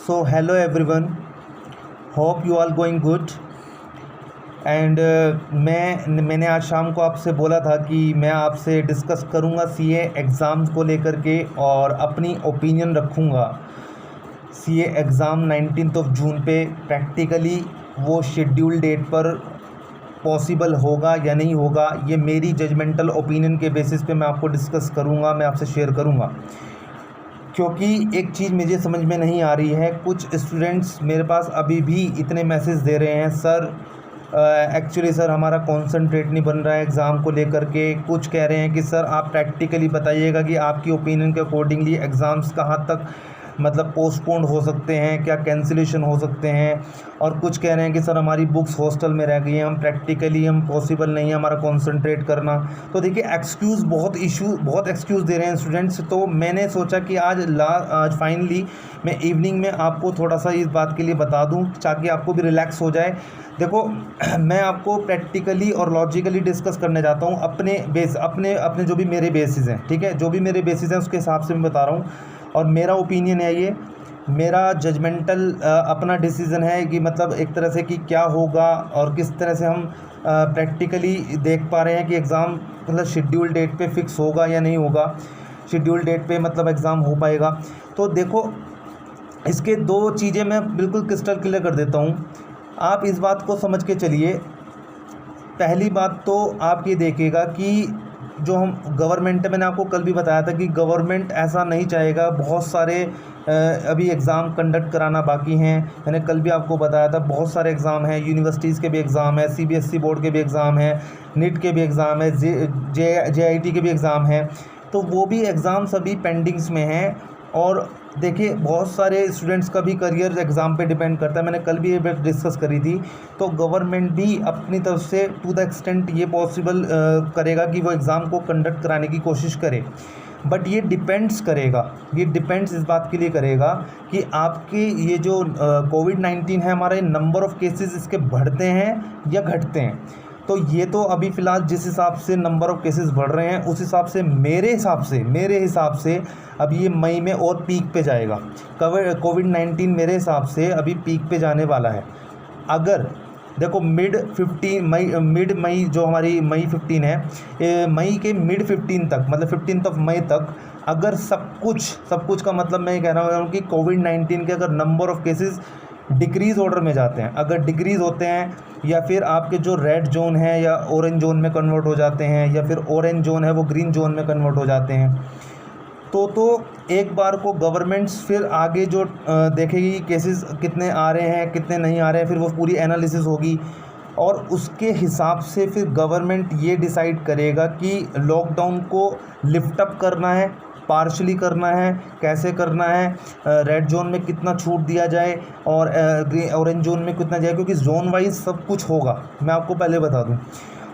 So hello everyone, hope you all going good. And मैंने आज शाम को आपसे बोला था कि मैं आपसे डिस्कस करूंगा सीए एग्ज़ाम्स को लेकर के और अपनी ओपिनियन रखूंगा। सीए एग्ज़ाम 19 जून पे प्रैक्टिकली वो शेड्यूल डेट पर पॉसिबल होगा या नहीं होगा, ये मेरी जजमेंटल ओपिनियन के बेसिस पे मैं आपको डिस्कस करूंगा, मैं आपसे शेयर करूंगा। क्योंकि एक चीज़ मुझे समझ में नहीं आ रही है, कुछ स्टूडेंट्स मेरे पास अभी भी इतने मैसेज दे रहे हैं, सर एक्चुअली सर हमारा कॉन्सनट्रेट नहीं बन रहा है एग्ज़ाम को लेकर के। कुछ कह रहे हैं कि सर आप प्रैक्टिकली बताइएगा कि आपकी ओपिनियन के अकॉर्डिंगली एग्ज़ाम्स कहाँ तक मतलब पोस्टपोन्ड हो सकते हैं, क्या कैंसिलेशन हो सकते हैं। और कुछ कह रहे हैं कि सर हमारी बुक्स हॉस्टल में रह गई हैं, हम प्रैक्टिकली हम पॉसिबल नहीं है हमारा कॉन्सनट्रेट करना। तो देखिए बहुत एक्सक्यूज़ दे रहे हैं स्टूडेंट्स। तो मैंने सोचा कि आज फाइनली मैं इवनिंग में आपको थोड़ा सा इस बात के लिए बता दूं ताकि आपको भी रिलैक्स हो जाए। देखो मैं आपको प्रैक्टिकली और लॉजिकली डिस्कस करने जाता हूँ अपने जो भी मेरे बेसिस हैं, ठीक है, जो भी मेरे बेसिस हैं उसके हिसाब से मैं बता रहा हूँ। और मेरा ओपिनियन है, ये मेरा जजमेंटल अपना डिसीज़न है कि मतलब एक तरह से कि क्या होगा और किस तरह से हम प्रैक्टिकली देख पा रहे हैं कि एग्ज़ाम मतलब शेड्यूल डेट पे फिक्स होगा या नहीं होगा, शेड्यूल डेट पे मतलब एग्ज़ाम हो पाएगा। तो देखो इसके दो चीज़ें मैं बिल्कुल क्रिस्टल क्लियर कर देता हूँ, आप इस बात को समझ के चलिए। पहली बात तो आप ये देखिएगा कि जो हम गवर्नमेंट, मैंने आपको कल भी बताया था कि गवर्नमेंट ऐसा नहीं चाहेगा, बहुत सारे अभी एग्ज़ाम कंडक्ट कराना बाकी हैं। मैंने कल भी आपको बताया था बहुत सारे एग्ज़ाम हैं, यूनिवर्सिटीज़ के भी एग्ज़ाम है, सीबीएसई बोर्ड के भी एग्ज़ाम है, नीट के भी एग्ज़ाम है, जेआईटी के भी एग्ज़ाम है। तो वो भी एग्ज़ाम सभी पेंडिंग्स में हैं। और देखिए बहुत सारे स्टूडेंट्स का भी करियर एग्ज़ाम पे डिपेंड करता है, मैंने कल भी ये बात डिस्कस करी थी। तो गवर्नमेंट भी अपनी तरफ से टू द एक्सटेंट ये पॉसिबल करेगा कि वो एग्ज़ाम को कंडक्ट कराने की कोशिश करे। बट ये डिपेंड्स इस बात के लिए करेगा कि आपके ये जो कोविड-19 है हमारे नंबर ऑफ़ केसेस इसके बढ़ते हैं या घटते हैं। तो ये तो अभी फ़िलहाल जिस हिसाब से नंबर ऑफ़ केसेस बढ़ रहे हैं उस हिसाब से मेरे हिसाब से अब ये मई में और पीक पे जाएगा। कोविड-19 मेरे हिसाब से अभी पीक पे जाने वाला है। अगर देखो मिड मई जो हमारी मई 15 है, मई के मिड 15 तक मतलब 15 मई तक अगर सब कुछ का मतलब मैं ये कह रहा हूँ कि कोविड-19 के अगर number of cases decrease order में जाते हैं, अगर डिक्रीज़ होते हैं या फिर आपके जो रेड जोन है या ऑरेंज जोन में कन्वर्ट हो जाते हैं या फिर ऑरेंज जोन है वो ग्रीन जोन में कन्वर्ट हो जाते हैं, तो एक बार को गवर्नमेंट्स फिर आगे जो देखेगी केसेस कितने आ रहे हैं कितने नहीं आ रहे हैं, फिर वो पूरी एनालिसिस होगी और उसके हिसाब से फिर गवर्नमेंट ये डिसाइड करेगा कि लॉकडाउन को लिफ्ट अप करना है, पार्शली करना है, कैसे करना है, रेड जोन में कितना छूट दिया जाए और ऑरेंज जोन में कितना जाए, क्योंकि जोन वाइज सब कुछ होगा, मैं आपको पहले बता दूं।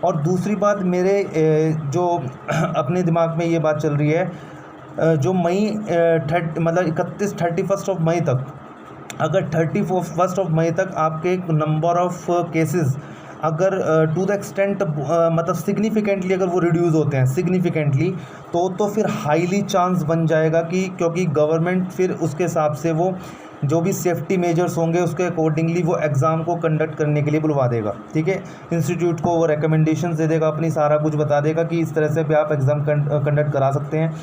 और दूसरी बात मेरे जो अपने दिमाग में ये बात चल रही है, जो मई 31 मई तक, अगर 31 मई तक आपके नंबर ऑफ़ केसेस अगर टू द एक्सटेंट मतलब सिग्निफिकेंटली अगर वो रिड्यूस होते हैं सिग्निफिकेंटली, तो फिर हाईली चांस बन जाएगा कि क्योंकि गवर्नमेंट फिर उसके हिसाब से वो जो भी सेफ्टी मेजर्स होंगे उसके अकॉर्डिंगली वो एग्ज़ाम को कंडक्ट करने के लिए बुलवा देगा, ठीक है। इंस्टीट्यूट को वो रिकमेंडेशंस दे देगा, अपनी सारा कुछ बता देगा कि इस तरह से भी आप एग्ज़ाम कंडक्ट करा सकते हैं।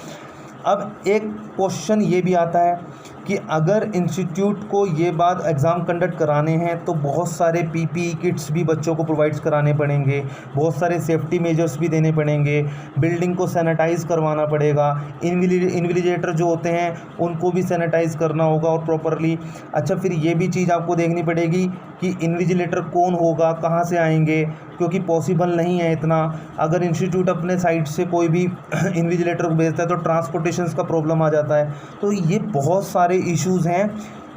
अब एक क्वेश्चन ये भी आता है कि अगर इंस्टीट्यूट को ये बात एग्ज़ाम कंडक्ट कराने हैं तो बहुत सारे पीपीई किट्स भी बच्चों को प्रोवाइड्स कराने पड़ेंगे, बहुत सारे सेफ्टी मेजर्स भी देने पड़ेंगे, बिल्डिंग को सैनिटाइज़ करवाना पड़ेगा, इन्विजिलेटर जो होते हैं उनको भी सैनिटाइज़ करना होगा और प्रॉपरली। अच्छा, फिर ये भी चीज़ आपको देखनी पड़ेगी कि इन्विजिलेटर कौन होगा, कहाँ से आएंगे, क्योंकि पॉसिबल नहीं है इतना। अगर इंस्टीट्यूट अपने साइड से कोई भी इन्विजिलेटर को भेजता है तो ट्रांसपोर्टेशंस का प्रॉब्लम आ जाता है। तो ये बहुत सारे इश्यूज़ हैं।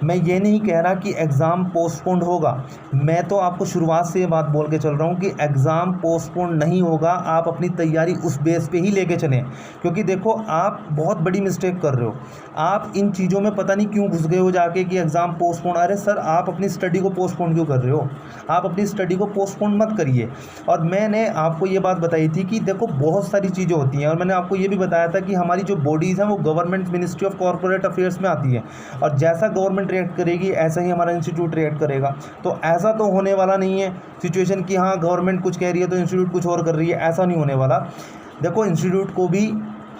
मैं ये नहीं कह रहा कि एग्ज़ाम पोस्टपोन्ड होगा, मैं तो आपको शुरुआत से ये बात बोल के चल रहा हूँ कि एग्ज़ाम पोस्टपोन्ड नहीं होगा। आप अपनी तैयारी उस बेस पे ही लेके चलें, क्योंकि देखो आप बहुत बड़ी मिस्टेक कर रहे हो। आप इन चीज़ों में पता नहीं क्यों घुस गए हो जाके कि एग्ज़ाम पोस्टपोन्ड। अरे सर, आप अपनी स्टडी को पोस्टपोन क्यों कर रहे हो? आप अपनी स्टडी को पोस्टपोन मत करिए। और मैंने आपको ये बात बताई थी कि देखो बहुत सारी चीज़ें होती हैं, और मैंने आपको ये भी बताया था कि हमारी जो बॉडीज़ हैं वो government ministry of corporate affairs में आती है, और जैसा गवर्नमेंट गवर्नमेंट रिएक्ट करेगी ऐसा ही हमारा इंस्टीट्यूट रिएक्ट करेगा। तो ऐसा तो होने वाला नहीं है सिचुएशन कि हाँ गवर्नमेंट कुछ कह रही है तो इंस्टीट्यूट कुछ और कर रही है, ऐसा नहीं होने वाला। देखो इंस्टीट्यूट को भी,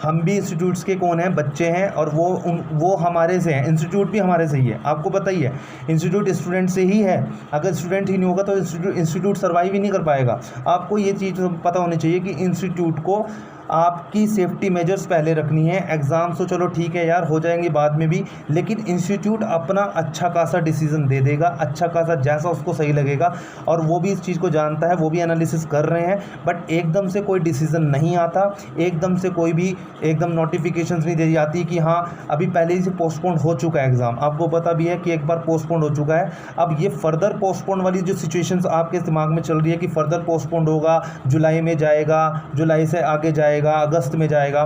हम भी इंस्टीट्यूट्स के कौन हैं, बच्चे हैं, और वो हमारे से हैं, इंस्टीट्यूट भी हमारे से ही है। आपको पता ही है इंस्टीट्यूट स्टूडेंट से ही है, अगर स्टूडेंट ही नहीं होगा तो इंस्टीट्यूट सर्वाइव ही नहीं कर पाएगा। आपको ये चीज़ पता होनी चाहिए कि इंस्टीट्यूट को आपकी सेफ्टी मेजर्स पहले रखनी है। एग्ज़ाम्स तो चलो ठीक है यार, हो जाएंगे बाद में भी, लेकिन इंस्टीट्यूट अपना अच्छा खासा डिसीजन दे देगा, अच्छा खासा जैसा उसको सही लगेगा, और वो भी इस चीज़ को जानता है, वो भी एनालिसिस कर रहे हैं। बट एकदम से कोई डिसीज़न नहीं आता, एकदम से कोई भी एकदम नोटिफिकेशंस नहीं दी जाती कि हाँ अभी पहले ही से पोस्टपोन हो चुका है एग्ज़ाम। आपको पता भी है कि एक बार पोस्टपोन हो चुका है। अब ये फर्दर पोस्टपोन वाली जो सिचुएशंस आपके दिमाग में चल रही है कि फर्दर पोस्टपोन होगा, जुलाई में जाएगा, जुलाई से आगे जाएगा, अगस्त में जाएगा,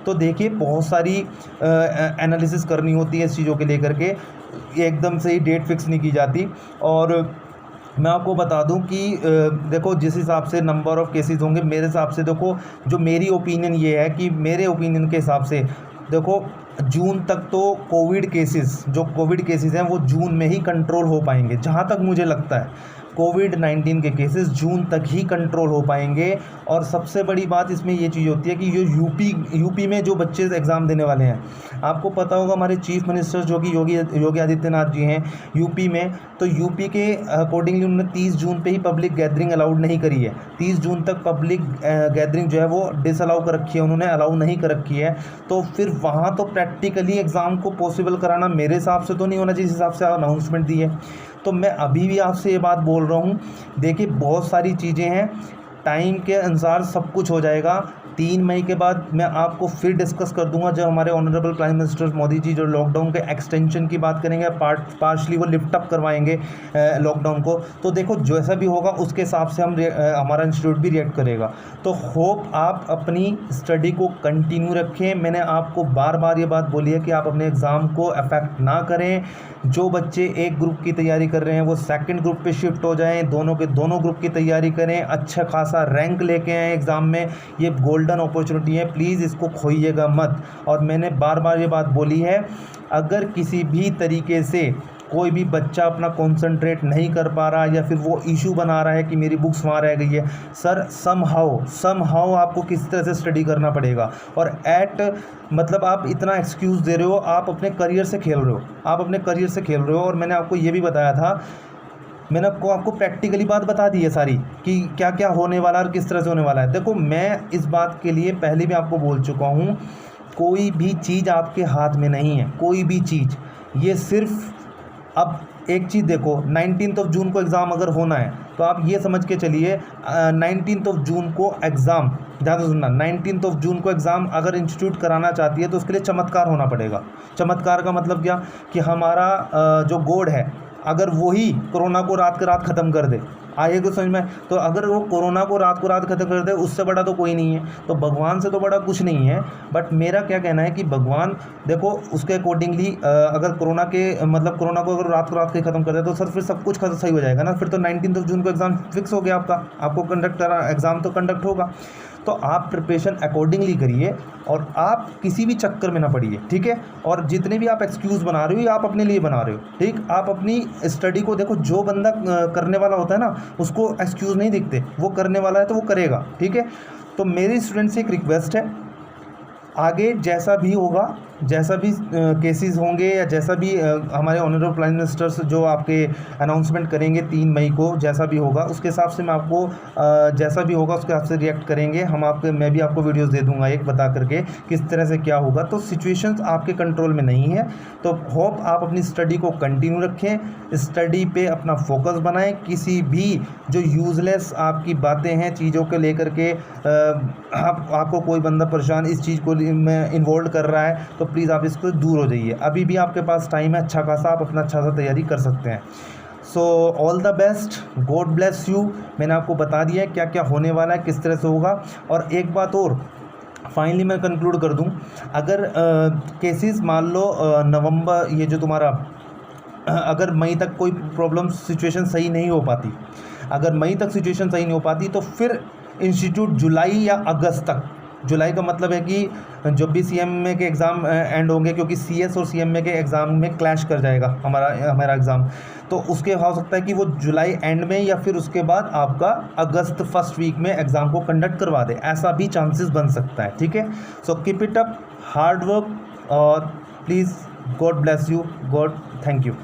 तो देखिए बहुत सारी एनालिसिस करनी होती है इस चीज़ों के लेकर के, एकदम से ही डेट फिक्स नहीं की जाती। और मैं आपको बता दूं कि देखो जिस हिसाब से नंबर ऑफ़ केसेस होंगे, मेरे हिसाब से देखो जो मेरी ओपिनियन ये है कि मेरे ओपिनियन के हिसाब से देखो जून तक तो कोविड केसेस हैं वो जून में ही कंट्रोल हो पाएंगे। जहाँ तक मुझे लगता है कोविड-19 के केसेस जून तक ही कंट्रोल हो पाएंगे। और सबसे बड़ी बात इसमें ये चीज़ होती है कि जो यूपी में जो बच्चे एग्ज़ाम देने वाले हैं, आपको पता होगा हमारे चीफ मिनिस्टर जो कि योगी आदित्यनाथ जी हैं यूपी में, तो यूपी के अकॉर्डिंगली उन्होंने 30 जून पे ही पब्लिक गैदरिंग अलाउड नहीं करी है। 30 जून तक पब्लिक गैदरिंग जो है वो डिसअलाउ कर रखी है, उन्होंने अलाउ नहीं कर रखी है। तो फिर वहाँ तो प्रैक्टिकली एग्ज़ाम को पॉसिबल कराना मेरे हिसाब से तो नहीं होना जिस हिसाब से अनाउंसमेंट दी है। तो मैं अभी भी आपसे ये बात बोल रहा हूँ, देखिए बहुत सारी चीज़ें हैं, टाइम के अनुसार सब कुछ हो जाएगा। 3 मई के बाद मैं आपको फिर डिस्कस कर दूंगा जब हमारे honourable prime minister Modi ji जो लॉकडाउन के एक्सटेंशन की बात करेंगे, पार्शली वो लिफ्ट अप करवाएंगे लॉकडाउन को। तो देखो जैसा भी होगा उसके हिसाब से हमारा इंस्टीट्यूट भी रिएक्ट करेगा। तो होप आप अपनी स्टडी को कंटिन्यू रखें। मैंने आपको बार बार ये बात बोली है कि आप अपने एग्ज़ाम को अफेक्ट ना करें। जो बच्चे एक ग्रुप की तैयारी कर रहे हैं वो सेकंड ग्रुप पे शिफ्ट हो जाएं, दोनों के दोनों ग्रुप की तैयारी करें, अच्छा खासा रैंक लेके आएँ एग्ज़ाम में। ये गोल्डन अपॉर्चुनिटी है, प्लीज़ इसको खोइएगा मत। और मैंने बार बार ये बात बोली है, अगर किसी भी तरीके से कोई भी बच्चा अपना कंसंट्रेट नहीं कर पा रहा या फिर वो इशू बना रहा है कि मेरी बुक्स वहाँ रह गई है, सर समहाउ आपको किसी तरह से स्टडी करना पड़ेगा। और मतलब आप इतना एक्सक्यूज़ दे रहे हो, आप अपने करियर से खेल रहे हो। और मैंने आपको ये भी बताया था, मैंने आपको प्रैक्टिकली बात बता दी है सारी कि क्या क्या होने वाला है और किस तरह से होने वाला है। देखो मैं इस बात के लिए पहले भी आपको बोल चुका हूँ, कोई भी चीज़ आपके हाथ में नहीं है, कोई भी चीज़। ये सिर्फ अब एक चीज़ देखो, 19 जून को एग्ज़ाम अगर होना है तो आप ये समझ के चलिए 19 जून को एग्ज़ाम, ज़्यादा सुनना, 19 जून को एग्ज़ाम अगर इंस्टीट्यूट कराना चाहती है तो उसके लिए चमत्कार होना पड़ेगा। चमत्कार का मतलब क्या कि हमारा जो गॉड है अगर वही कोरोना को रात के रात ख़त्म कर दे, आएगा समझ में, तो अगर वो कोरोना को रात ख़त्म कर दे उससे बड़ा तो कोई नहीं है, तो भगवान से तो बड़ा कुछ नहीं है। बट मेरा क्या कहना है कि भगवान देखो उसके अकॉर्डिंगली अगर कोरोना को अगर रात ही ख़त्म कर दे तो सर फिर सब कुछ सही हो जाएगा ना। फिर तो 19 जून को एग्ज़ाम फिक्स हो गया आपको एग्ज़ाम तो कंडक्ट होगा। तो आप प्रिपरेशन अकॉर्डिंगली करिए और आप किसी भी चक्कर में ना पड़िए, ठीक है। और जितने भी आप एक्सक्यूज़ बना रहे हो ये आप अपने लिए बना रहे हो, ठीक। आप अपनी स्टडी को देखो, जो बंदा करने वाला होता है ना उसको एक्सक्यूज़ नहीं दिखते, वो करने वाला है तो वो करेगा, ठीक है। तो मेरी स्टूडेंट से एक रिक्वेस्ट है, आगे जैसा भी होगा, जैसा भी केसेस होंगे या जैसा भी हमारे ऑनरेबल प्राइम मिनिस्टर्स जो आपके अनाउंसमेंट करेंगे 3 मई को, जैसा भी होगा उसके हिसाब से मैं आपको जैसा भी होगा उसके हिसाब से रिएक्ट करेंगे हम। मैं भी आपको वीडियोस दे दूंगा एक बता करके किस तरह से क्या होगा। तो सिचुएशंस आपके कंट्रोल में नहीं है, तो होप आप अपनी स्टडी को कंटिन्यू रखें, स्टडी पे अपना फोकस बनाएं। किसी भी जो यूज़लेस आपकी बातें हैं चीज़ों को लेकर के आपको कोई बंदा परेशान इस चीज़ को में इन्वॉल्व कर रहा है तो प्लीज़ आप इसको दूर हो जाइए। अभी भी आपके पास टाइम है अच्छा खासा, आप अपना अच्छा सा तैयारी कर सकते हैं। So all the best, God bless you. मैंने आपको बता दिया है क्या क्या होने वाला है, किस तरह से होगा। और एक बात और फाइनली मैं कंक्लूड कर दूं, अगर केसेस मान लो नवंबर, ये जो तुम्हारा अगर मई तक कोई प्रॉब्लम सिचुएशन सही नहीं हो पाती, अगर मई तक सिचुएशन सही नहीं हो पाती तो फिर इंस्टीट्यूट जुलाई या अगस्त तक जुलाई का मतलब है कि जब भी CMA के एग्ज़ाम एंड होंगे, क्योंकि CS और CMA के एग्ज़ाम में क्लैश कर जाएगा हमारा एग्ज़ाम, तो उसके हो सकता है कि वो जुलाई एंड में या फिर उसके बाद आपका अगस्त फर्स्ट वीक में एग्ज़ाम को कंडक्ट करवा दे, ऐसा भी चांसेस बन सकता है। ठीक है, so keep it up, hard work, और please God bless you, God thank you.